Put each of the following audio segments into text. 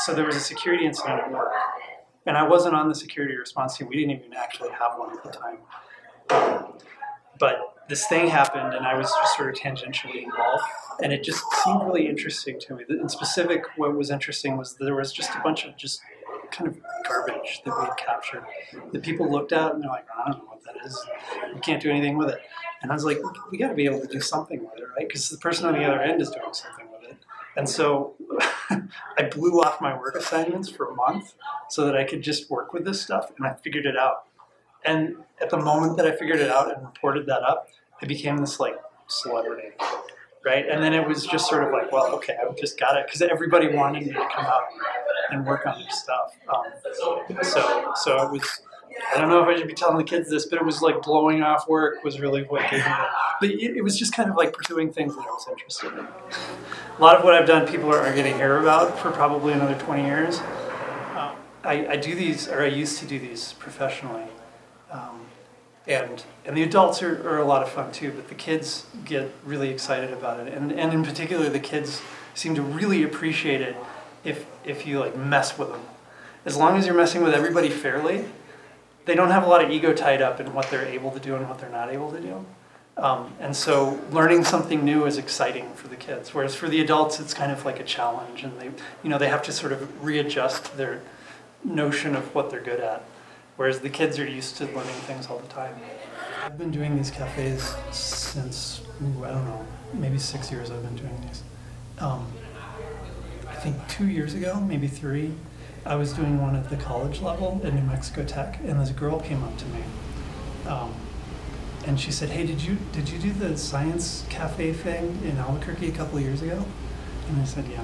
so there was a security incident at work, and I wasn't on the security response team. We didn't even actually have one at the time. But this thing happened, and I was just sort of tangentially involved, and it just seemed really interesting to me. In specific, what was interesting was that there was just a bunch of just kind of garbage that we had captured that people looked at, and they're like, I don't know what that is. We can't do anything with it. And I was like, we got to be able to do something with it, right? Because the person on the other end is doing something with it. And so I blew off my work assignments for a month so that I could just work with this stuff, and I figured it out. And at the moment that I figured it out and reported that up, I became this like celebrity, right? And then it was just sort of like, well, okay, I've just got it, because everybody wanted me to come out and work on this stuff. So it was, I don't know if I should be telling the kids this, but it was like blowing off work was really what gave me that. But it was just kind of like pursuing things that I was interested in. A lot of what I've done, people are going to hear about for probably another 20 years. I do these, or I used to do these professionally. And the adults are a lot of fun too, but the kids get really excited about it. And in particular, the kids seem to really appreciate it if you like mess with them. As long as you're messing with everybody fairly, they don't have a lot of ego tied up in what they're able to do and what they're not able to do. And so learning something new is exciting for the kids, whereas for the adults, it's kind of like a challenge, and they have to sort of readjust their notion of what they're good at. Whereas the kids are used to learning things all the time. I've been doing these cafes since, I don't know, maybe 6 years I've been doing these. I think 2 years ago, maybe 3, I was doing one at the college level at New Mexico Tech, and this girl came up to me. And she said, hey, did you do the Science Cafe thing in Albuquerque a couple of years ago? And I said, yeah.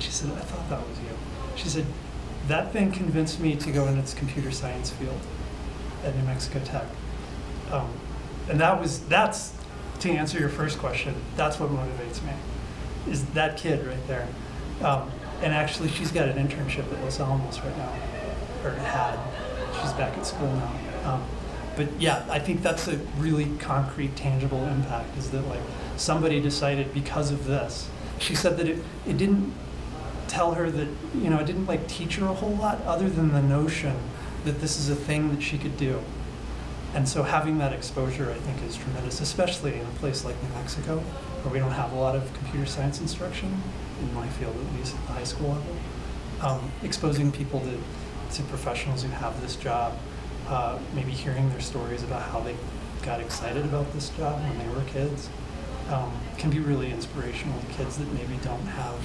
She said, I thought that was you. She said, that thing convinced me to go in its computer science field at New Mexico Tech. And that's, to answer your first question, that's what motivates me, is that kid right there. And actually, she's got an internship at Los Alamos right now, or had. She's back at school now. But yeah, I think that's a really concrete, tangible impact, is that like somebody decided because of this. She said that it didn't tell her that, it didn't like teach her a whole lot other than the notion that this is a thing that she could do. And so having that exposure, I think, is tremendous, especially in a place like New Mexico, where we don't have a lot of computer science instruction, in my field at least, at the high school level. Exposing people to professionals who have this job, maybe hearing their stories about how they got excited about this job when they were kids, can be really inspirational to kids that maybe don't have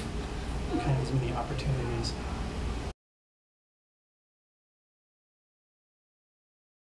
kind of as many opportunities.